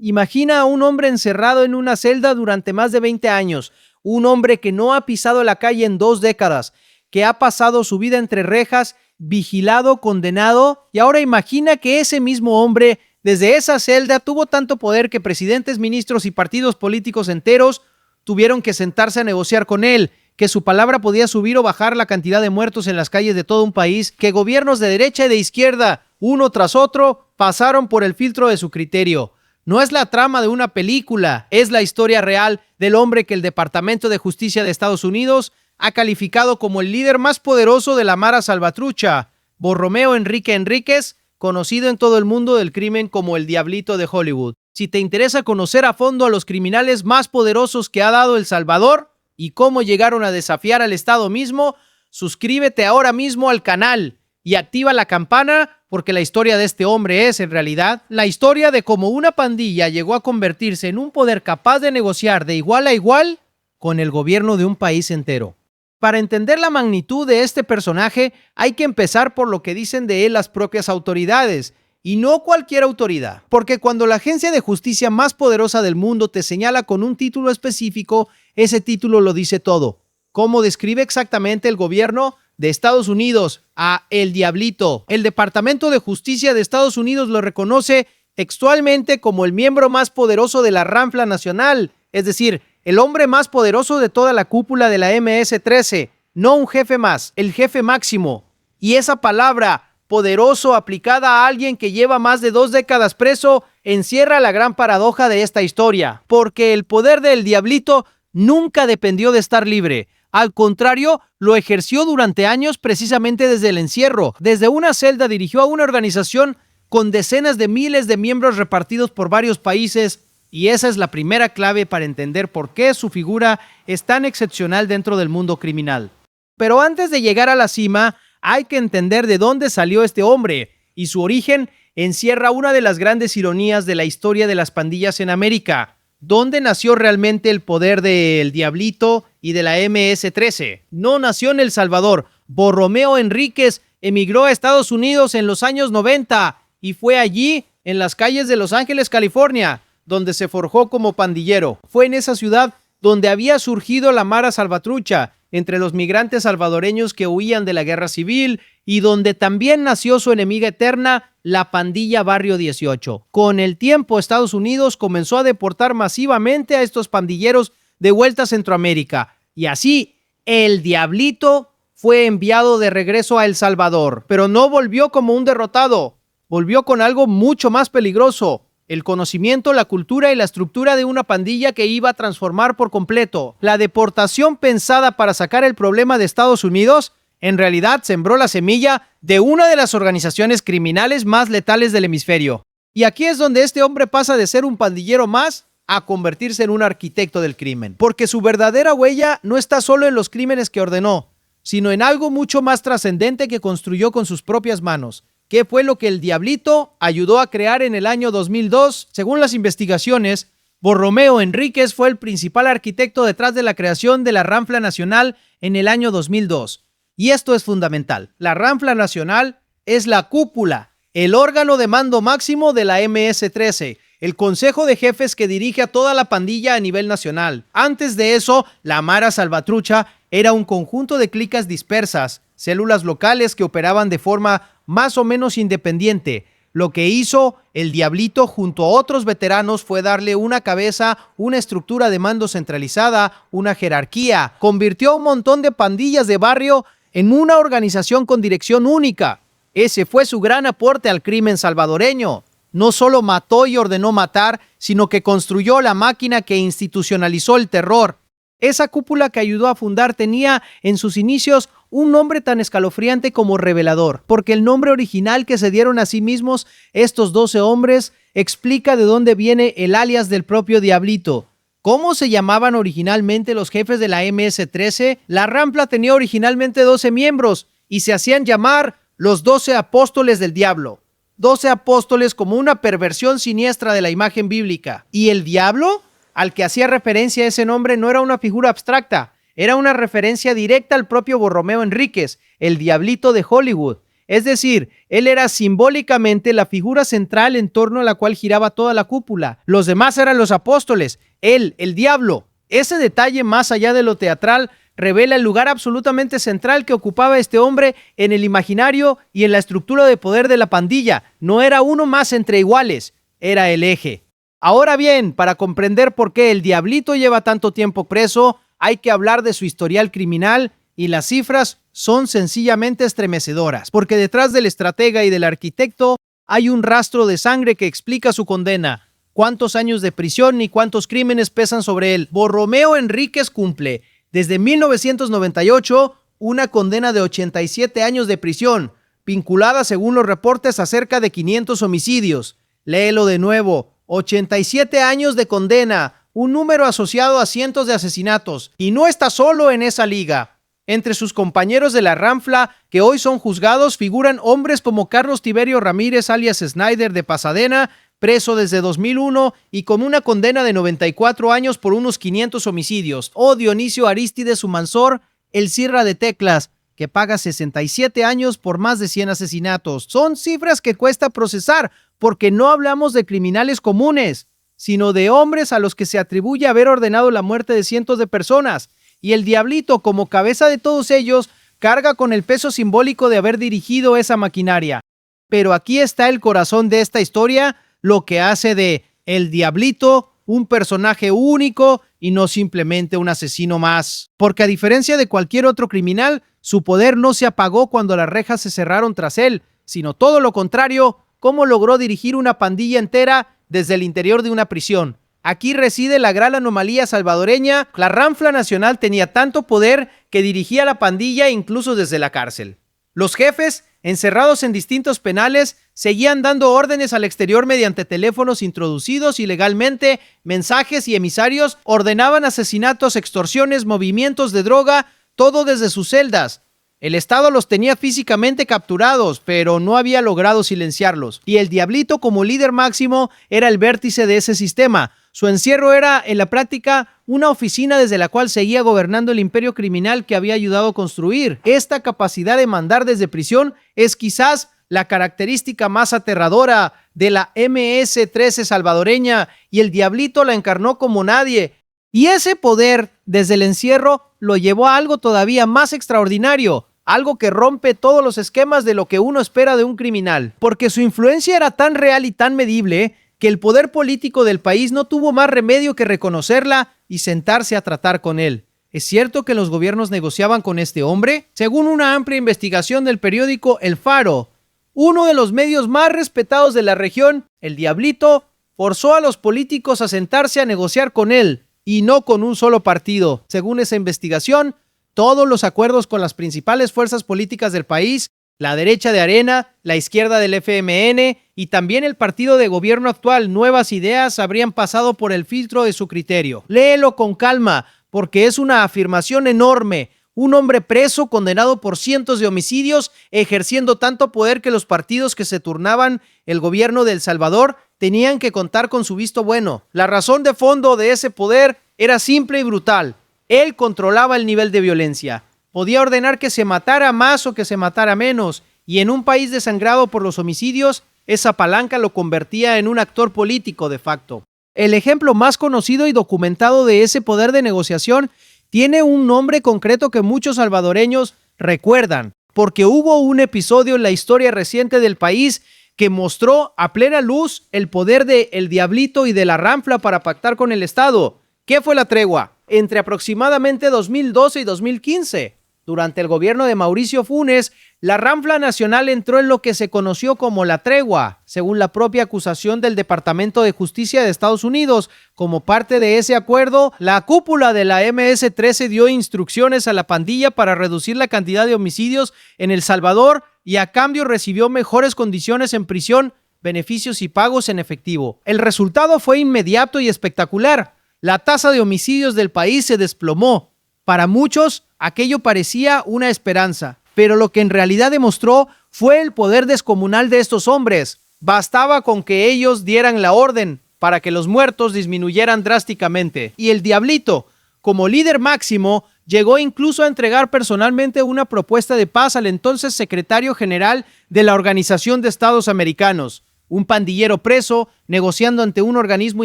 Imagina a un hombre encerrado en una celda durante más de 20 años, un hombre que no ha pisado la calle en 2 décadas, que ha pasado su vida entre rejas, vigilado, condenado, y ahora imagina que ese mismo hombre, desde esa celda, tuvo tanto poder que presidentes, ministros y partidos políticos enteros tuvieron que sentarse a negociar con él, que su palabra podía subir o bajar la cantidad de muertos en las calles de todo un país, que gobiernos de derecha y de izquierda, uno tras otro, pasaron por el filtro de su criterio. No es la trama de una película, es la historia real del hombre que el Departamento de Justicia de Estados Unidos ha calificado como el líder más poderoso de la Mara Salvatrucha, Borromeo Enrique Enríquez, conocido en todo el mundo del crimen como el Diablito de Hollywood. Si te interesa conocer a fondo a los criminales más poderosos que ha dado El Salvador y cómo llegaron a desafiar al Estado mismo, suscríbete ahora mismo al canal y activa la campana, porque la historia de este hombre es, en realidad, la historia de cómo una pandilla llegó a convertirse en un poder capaz de negociar de igual a igual con el gobierno de un país entero. Para entender la magnitud de este personaje, hay que empezar por lo que dicen de él las propias autoridades, y no cualquier autoridad, porque cuando la agencia de justicia más poderosa del mundo te señala con un título específico, ese título lo dice todo. ¿Cómo describe exactamente el gobierno de Estados Unidos a El Diablito? El Departamento de Justicia de Estados Unidos lo reconoce textualmente como el miembro más poderoso de la Ranfla Nacional, es decir, el hombre más poderoso de toda la cúpula de la MS-13, no un jefe más, el jefe máximo. Y esa palabra, poderoso, aplicada a alguien que lleva más de 2 décadas preso, encierra la gran paradoja de esta historia, porque el poder del Diablito nunca dependió de estar libre. Al contrario, lo ejerció durante años precisamente desde el encierro. Desde una celda dirigió a una organización con decenas de miles de miembros repartidos por varios países, y esa es la primera clave para entender por qué su figura es tan excepcional dentro del mundo criminal. Pero antes de llegar a la cima, hay que entender de dónde salió este hombre, y su origen encierra una de las grandes ironías de la historia de las pandillas en América. ¿Dónde nació realmente el poder del Diablito y de la MS-13? No nació en El Salvador. Borromeo Enríquez emigró a Estados Unidos en los años 90 y fue allí, en las calles de Los Ángeles, California, donde se forjó como pandillero. Fue en esa ciudad donde había surgido la Mara Salvatrucha, entre los migrantes salvadoreños que huían de la guerra civil, y donde también nació su enemiga eterna, la pandilla Barrio 18. Con el tiempo, Estados Unidos comenzó a deportar masivamente a estos pandilleros de vuelta a Centroamérica, y así el Diablito fue enviado de regreso a El Salvador, pero no volvió como un derrotado, volvió con algo mucho más peligroso: el conocimiento, la cultura y la estructura de una pandilla que iba a transformar por completo. La deportación pensada para sacar el problema de Estados Unidos, en realidad sembró la semilla de una de las organizaciones criminales más letales del hemisferio. Y aquí es donde este hombre pasa de ser un pandillero más a convertirse en un arquitecto del crimen. Porque su verdadera huella no está solo en los crímenes que ordenó, sino en algo mucho más trascendente que construyó con sus propias manos. ¿Qué fue lo que el Diablito ayudó a crear en el año 2002? Según las investigaciones, Borromeo Enríquez fue el principal arquitecto detrás de la creación de la Ranfla Nacional en el año 2002. Y esto es fundamental. La Ranfla Nacional es la cúpula, el órgano de mando máximo de la MS-13, el consejo de jefes que dirige a toda la pandilla a nivel nacional. Antes de eso, la Mara Salvatrucha era un conjunto de clicas dispersas, células locales que operaban de forma más o menos independiente. Lo que hizo el Diablito junto a otros veteranos fue darle una cabeza, una estructura de mando centralizada, una jerarquía. Convirtió a un montón de pandillas de barrio en una organización con dirección única. Ese fue su gran aporte al crimen salvadoreño. No solo mató y ordenó matar, sino que construyó la máquina que institucionalizó el terror. Esa cúpula que ayudó a fundar tenía en sus inicios un nombre tan escalofriante como revelador, porque el nombre original que se dieron a sí mismos estos 12 hombres explica de dónde viene el alias del propio Diablito. ¿Cómo se llamaban originalmente los jefes de la MS-13? La Ranfla tenía originalmente 12 miembros y se hacían llamar los 12 apóstoles del diablo. 12 apóstoles como una perversión siniestra de la imagen bíblica. ¿Y el diablo? Al que hacía referencia ese nombre no era una figura abstracta, era una referencia directa al propio Borromeo Enríquez, el Diablito de Hollywood. Es decir, él era simbólicamente la figura central en torno a la cual giraba toda la cúpula. Los demás eran los apóstoles, él, el diablo. Ese detalle, más allá de lo teatral, revela el lugar absolutamente central que ocupaba este hombre en el imaginario y en la estructura de poder de la pandilla. No era uno más entre iguales, era el eje. Ahora bien, para comprender por qué el Diablito lleva tanto tiempo preso, hay que hablar de su historial criminal, y las cifras son sencillamente estremecedoras, porque detrás del estratega y del arquitecto hay un rastro de sangre que explica su condena. ¿Cuántos años de prisión y cuántos crímenes pesan sobre él? Borromeo Enríquez cumple, desde 1998, una condena de 87 años de prisión, vinculada, según los reportes, a cerca de 500 homicidios. Léelo de nuevo, 87 años de condena, un número asociado a cientos de asesinatos. Y no está solo en esa liga. Entre sus compañeros de la Ranfla, que hoy son juzgados, figuran hombres como Carlos Tiberio Ramírez, alias Snyder, de Pasadena, preso desde 2001 y con una condena de 94 años por unos 500 homicidios. O Dionisio Arístides Sumansor, el Sierra de Teclas, que paga 67 años por más de 100 asesinatos. Son cifras que cuesta procesar, porque no hablamos de criminales comunes, sino de hombres a los que se atribuye haber ordenado la muerte de cientos de personas. Y el Diablito, como cabeza de todos ellos, carga con el peso simbólico de haber dirigido esa maquinaria. Pero aquí está el corazón de esta historia, lo que hace de el Diablito un personaje único y no simplemente un asesino más. Porque a diferencia de cualquier otro criminal, su poder no se apagó cuando las rejas se cerraron tras él, sino todo lo contrario, cómo logró dirigir una pandilla entera desde el interior de una prisión. Aquí reside la gran anomalía salvadoreña. La Ranfla Nacional tenía tanto poder que dirigía la pandilla incluso desde la cárcel. Los jefes, encerrados en distintos penales, seguían dando órdenes al exterior mediante teléfonos introducidos ilegalmente, mensajes y emisarios ordenaban asesinatos, extorsiones, movimientos de droga, todo desde sus celdas. El Estado los tenía físicamente capturados, pero no había logrado silenciarlos. Y el Diablito, como líder máximo, era el vértice de ese sistema. Su encierro era, en la práctica, una oficina desde la cual seguía gobernando el imperio criminal que había ayudado a construir. Esta capacidad de mandar desde prisión es quizás la característica más aterradora de la MS-13 salvadoreña, y el Diablito la encarnó como nadie. Y ese poder, desde el encierro, lo llevó a algo todavía más extraordinario, algo que rompe todos los esquemas de lo que uno espera de un criminal, porque su influencia era tan real y tan medible que el poder político del país no tuvo más remedio que reconocerla y sentarse a tratar con él. ¿Es cierto que los gobiernos negociaban con este hombre? Según una amplia investigación del periódico El Faro, uno de los medios más respetados de la región, el Diablito forzó a los políticos a sentarse a negociar con él, y no con un solo partido. Según esa investigación, todos los acuerdos con las principales fuerzas políticas del país, la derecha de Arena, la izquierda del FMN y también el partido de gobierno actual, Nuevas Ideas, habrían pasado por el filtro de su criterio. Léelo con calma, porque es una afirmación enorme. Un hombre preso, condenado por cientos de homicidios, ejerciendo tanto poder que los partidos que se turnaban el gobierno de El Salvador tenían que contar con su visto bueno. La razón de fondo de ese poder era simple y brutal. Él controlaba el nivel de violencia. Podía ordenar que se matara más o que se matara menos, y en un país desangrado por los homicidios, esa palanca lo convertía en un actor político de facto. El ejemplo más conocido y documentado de ese poder de negociación tiene un nombre concreto que muchos salvadoreños recuerdan, porque hubo un episodio en la historia reciente del país que mostró a plena luz el poder de El Diablito y de la Ranfla para pactar con el Estado. ¿Qué fue la tregua? Entre aproximadamente 2012 y 2015, durante el gobierno de Mauricio Funes, la Ranfla Nacional entró en lo que se conoció como la tregua, según la propia acusación del Departamento de Justicia de Estados Unidos. Como parte de ese acuerdo, la cúpula de la MS-13 dio instrucciones a la pandilla para reducir la cantidad de homicidios en El Salvador y a cambio recibió mejores condiciones en prisión, beneficios y pagos en efectivo. El resultado fue inmediato y espectacular. La tasa de homicidios del país se desplomó. Para muchos, aquello parecía una esperanza, pero lo que en realidad demostró fue el poder descomunal de estos hombres. Bastaba con que ellos dieran la orden para que los muertos disminuyeran drásticamente. Y el Diablito, como líder máximo, llegó incluso a entregar personalmente una propuesta de paz al entonces secretario general de la Organización de Estados Americanos. Un pandillero preso, negociando ante un organismo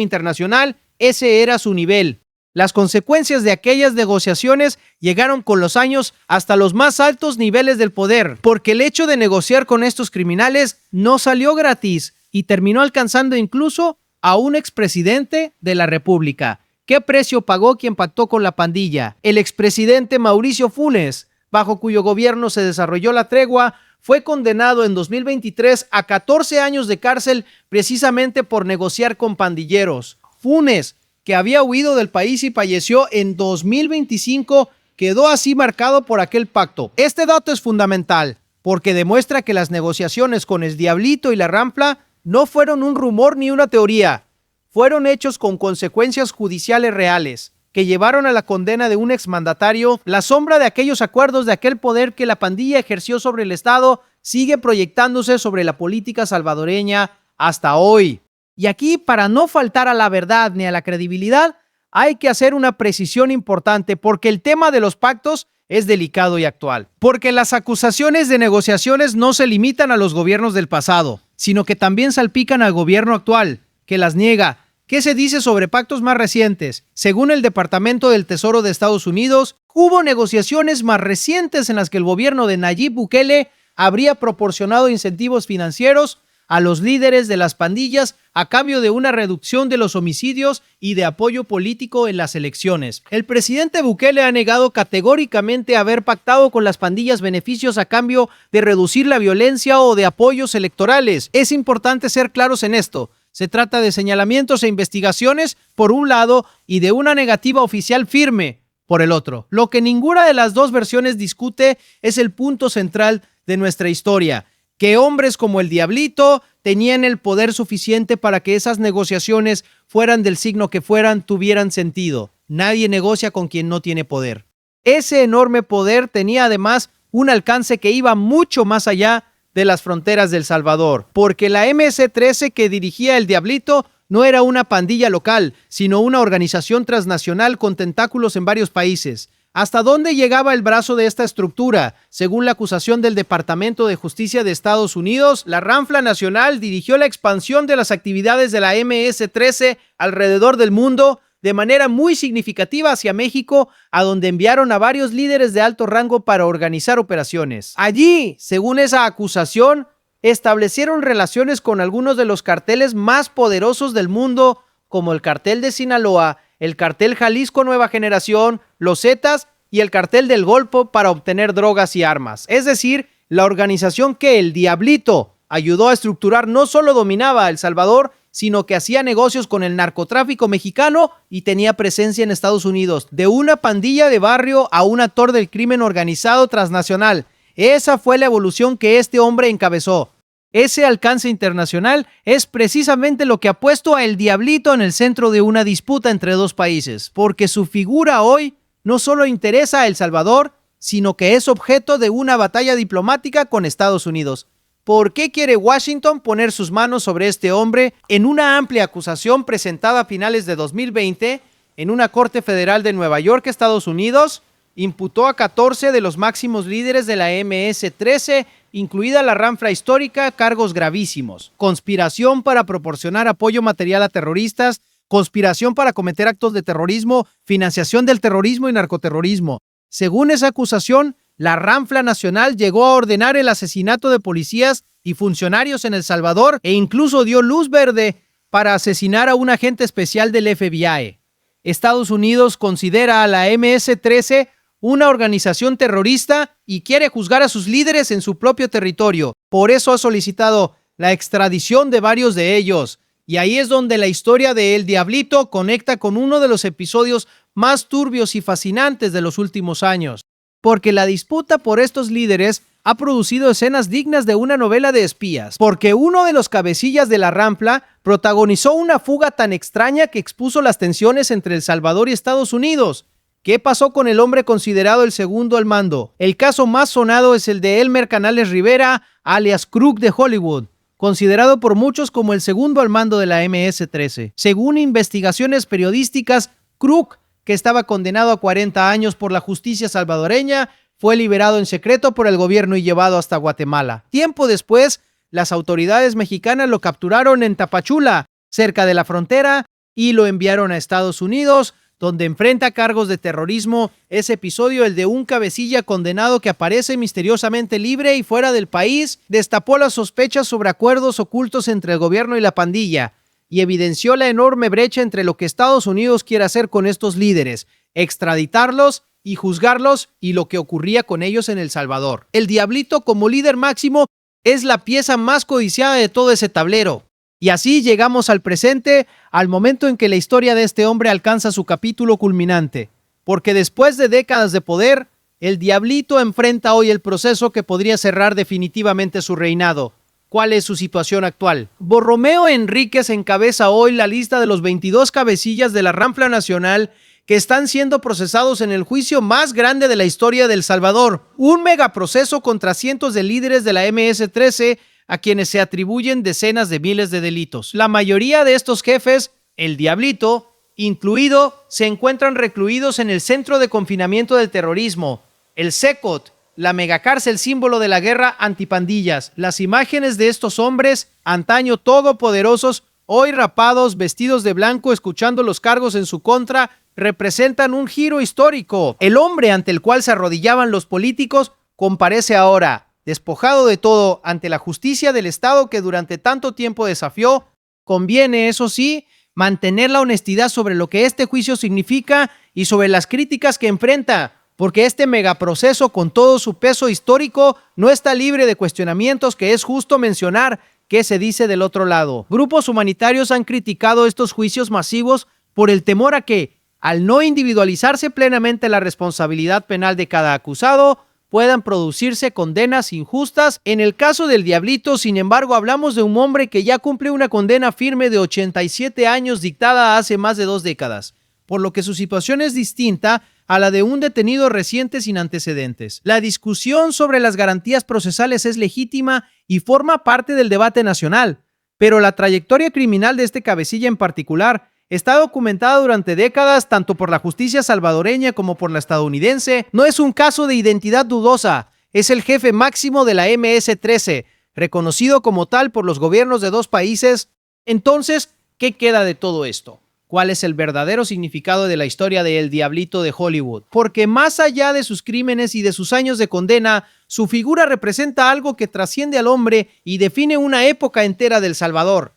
internacional, ese era su nivel. Las consecuencias de aquellas negociaciones llegaron con los años hasta los más altos niveles del poder, porque el hecho de negociar con estos criminales no salió gratis y terminó alcanzando incluso a un expresidente de la República. ¿Qué precio pagó quien pactó con la pandilla? El expresidente Mauricio Funes, bajo cuyo gobierno se desarrolló la tregua, fue condenado en 2023 a 14 años de cárcel precisamente por negociar con pandilleros. Funes, que había huido del país y falleció en 2025, quedó así marcado por aquel pacto. Este dato es fundamental porque demuestra que las negociaciones con el Diablito y la Rampla no fueron un rumor ni una teoría. Fueron hechos con consecuencias judiciales reales, que llevaron a la condena de un exmandatario. La sombra de aquellos acuerdos, de aquel poder que la pandilla ejerció sobre el Estado, sigue proyectándose sobre la política salvadoreña hasta hoy. Y aquí, para no faltar a la verdad ni a la credibilidad, hay que hacer una precisión importante, porque el tema de los pactos es delicado y actual. Porque las acusaciones de negociaciones no se limitan a los gobiernos del pasado, sino que también salpican al gobierno actual, que las niega. ¿Qué se dice sobre pactos más recientes? Según el Departamento del Tesoro de Estados Unidos, hubo negociaciones más recientes en las que el gobierno de Nayib Bukele habría proporcionado incentivos financieros a los líderes de las pandillas a cambio de una reducción de los homicidios y de apoyo político en las elecciones. El presidente Bukele ha negado categóricamente haber pactado con las pandillas beneficios a cambio de reducir la violencia o de apoyos electorales. Es importante ser claros en esto. Se trata de señalamientos e investigaciones por un lado y de una negativa oficial firme por el otro. Lo que ninguna de las dos versiones discute es el punto central de nuestra historia, que hombres como el Diablito tenían el poder suficiente para que esas negociaciones, fueran del signo que fueran, tuvieran sentido. Nadie negocia con quien no tiene poder. Ese enorme poder tenía además un alcance que iba mucho más allá de las fronteras de El Salvador, porque la MS-13 que dirigía el Diablito no era una pandilla local, sino una organización transnacional con tentáculos en varios países. ¿Hasta dónde llegaba el brazo de esta estructura? Según la acusación del Departamento de Justicia de Estados Unidos, la Rampla Nacional dirigió la expansión de las actividades de la MS-13 alrededor del mundo, de manera muy significativa hacia México, a donde enviaron a varios líderes de alto rango para organizar operaciones. Allí, según esa acusación, establecieron relaciones con algunos de los carteles más poderosos del mundo, como el cartel de Sinaloa, el cartel Jalisco Nueva Generación, los Zetas y el cartel del Golfo, para obtener drogas y armas. Es decir, la organización que el Diablito ayudó a estructurar no solo dominaba El Salvador, sino que hacía negocios con el narcotráfico mexicano y tenía presencia en Estados Unidos. De una pandilla de barrio a un actor del crimen organizado transnacional. Esa fue la evolución que este hombre encabezó. Ese alcance internacional es precisamente lo que ha puesto a el Diablito en el centro de una disputa entre dos países, porque su figura hoy no solo interesa a El Salvador, sino que es objeto de una batalla diplomática con Estados Unidos. ¿Por qué quiere Washington poner sus manos sobre este hombre? En una amplia acusación presentada a finales de 2020 en una corte federal de Nueva York, Estados Unidos, imputó a 14 de los máximos líderes de la MS-13, incluida la Rampla histórica, cargos gravísimos: conspiración para proporcionar apoyo material a terroristas, conspiración para cometer actos de terrorismo, financiación del terrorismo y narcoterrorismo. Según esa acusación, la Rampla Nacional llegó a ordenar el asesinato de policías y funcionarios en El Salvador e incluso dio luz verde para asesinar a un agente especial del FBI. Estados Unidos considera a la MS-13 una organización terrorista y quiere juzgar a sus líderes en su propio territorio. Por eso ha solicitado la extradición de varios de ellos. Y ahí es donde la historia de El Diablito conecta con uno de los episodios más turbios y fascinantes de los últimos años. Porque la disputa por estos líderes ha producido escenas dignas de una novela de espías. Porque uno de los cabecillas de la Rampla protagonizó una fuga tan extraña que expuso las tensiones entre El Salvador y Estados Unidos. ¿Qué pasó con el hombre considerado el segundo al mando? El caso más sonado es el de Elmer Canales Rivera, alias Crook de Hollywood, considerado por muchos como el segundo al mando de la MS-13. Según investigaciones periodísticas, Crook que estaba condenado a 40 años por la justicia salvadoreña, fue liberado en secreto por el gobierno y llevado hasta Guatemala. Tiempo después, las autoridades mexicanas lo capturaron en Tapachula, cerca de la frontera, y lo enviaron a Estados Unidos, donde enfrenta cargos de terrorismo. Ese episodio, el de un cabecilla condenado que aparece misteriosamente libre y fuera del país, destapó las sospechas sobre acuerdos ocultos entre el gobierno y la pandilla y evidenció la enorme brecha entre lo que Estados Unidos quiere hacer con estos líderes, extraditarlos y juzgarlos, y lo que ocurría con ellos en El Salvador. El Diablito, como líder máximo, es la pieza más codiciada de todo ese tablero. Y así llegamos al presente, al momento en que la historia de este hombre alcanza su capítulo culminante. Porque después de décadas de poder, el Diablito enfrenta hoy el proceso que podría cerrar definitivamente su reinado. ¿Cuál es su situación actual? Borromeo Enríquez encabeza hoy la lista de los 22 cabecillas de la Rampla Nacional que están siendo procesados en el juicio más grande de la historia de El Salvador. Un megaproceso contra cientos de líderes de la MS-13 a quienes se atribuyen decenas de miles de delitos. La mayoría de estos jefes, el Diablito incluido, se encuentran recluidos en el Centro de Confinamiento del Terrorismo, el CECOT, la megacárcel símbolo de la guerra antipandillas. Las imágenes de estos hombres, antaño todopoderosos, hoy rapados, vestidos de blanco, escuchando los cargos en su contra, representan un giro histórico. El hombre ante el cual se arrodillaban los políticos comparece ahora, despojado de todo, ante la justicia del Estado que durante tanto tiempo desafió. Conviene, eso sí, mantener la honestidad sobre lo que este juicio significa y sobre las críticas que enfrenta, porque este megaproceso con todo su peso histórico no está libre de cuestionamientos que es justo mencionar qué se dice del otro lado. Grupos humanitarios han criticado estos juicios masivos por el temor a que, al no individualizarse plenamente la responsabilidad penal de cada acusado, puedan producirse condenas injustas. En el caso del Diablito, sin embargo, hablamos de un hombre que ya cumple una condena firme de 87 años dictada hace más de 2 décadas, por lo que su situación es distinta a la de un detenido reciente sin antecedentes. La discusión sobre las garantías procesales es legítima y forma parte del debate nacional, pero la trayectoria criminal de este cabecilla en particular está documentada durante décadas tanto por la justicia salvadoreña como por la estadounidense. No es un caso de identidad dudosa, es el jefe máximo de la MS-13, reconocido como tal por los gobiernos de 2 países. Entonces, ¿qué queda de todo esto? ¿Cuál es el verdadero significado de la historia de El Diablito de Hollywood? Porque más allá de sus crímenes y de sus años de condena, su figura representa algo que trasciende al hombre y define una época entera de El Salvador.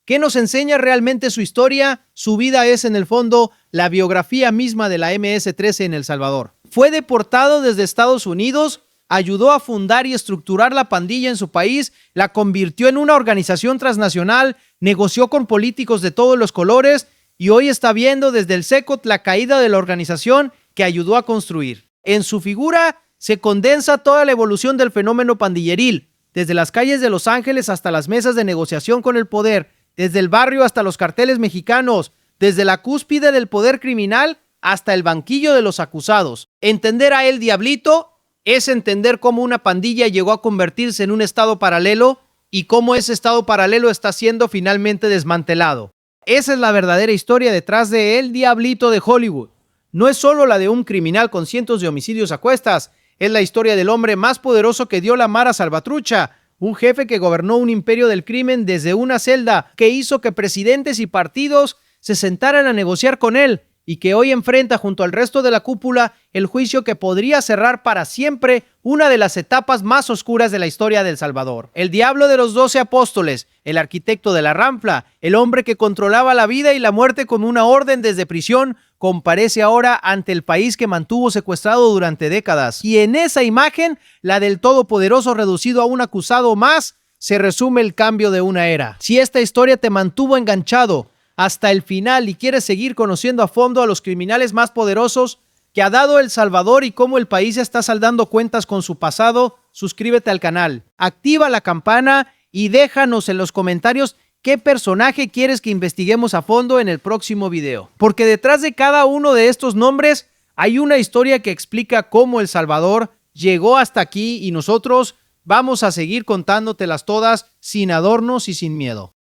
¿Qué nos enseña realmente su historia? Su vida es, en el fondo, la biografía misma de la MS-13 en El Salvador. Fue deportado desde Estados Unidos, ayudó a fundar y estructurar la pandilla en su país, la convirtió en una organización transnacional, negoció con políticos de todos los colores y hoy está viendo desde el CECOT la caída de la organización que ayudó a construir. En su figura se condensa toda la evolución del fenómeno pandilleril, desde las calles de Los Ángeles hasta las mesas de negociación con el poder, desde el barrio hasta los carteles mexicanos, desde la cúspide del poder criminal hasta el banquillo de los acusados. Entender a El Diablito es entender cómo una pandilla llegó a convertirse en un estado paralelo y cómo ese estado paralelo está siendo finalmente desmantelado. Esa es la verdadera historia detrás de El Diablito de Hollywood. No es solo la de un criminal con cientos de homicidios a cuestas, es la historia del hombre más poderoso que dio la Mara Salvatrucha, un jefe que gobernó un imperio del crimen desde una celda, que hizo que presidentes y partidos se sentaran a negociar con él y que hoy enfrenta junto al resto de la cúpula el juicio que podría cerrar para siempre una de las etapas más oscuras de la historia de El Salvador. El diablo de los 12 apóstoles, el arquitecto de la Rampla, el hombre que controlaba la vida y la muerte con una orden desde prisión, comparece ahora ante el país que mantuvo secuestrado durante décadas. Y en esa imagen, la del todopoderoso reducido a un acusado más, se resume el cambio de una era. Si esta historia te mantuvo enganchado hasta el final y quieres seguir conociendo a fondo a los criminales más poderosos que ha dado El Salvador y cómo el país está saldando cuentas con su pasado, suscríbete al canal, activa la campana y déjanos en los comentarios qué personaje quieres que investiguemos a fondo en el próximo video. Porque detrás de cada uno de estos nombres hay una historia que explica cómo El Salvador llegó hasta aquí y nosotros vamos a seguir contándotelas todas sin adornos y sin miedo.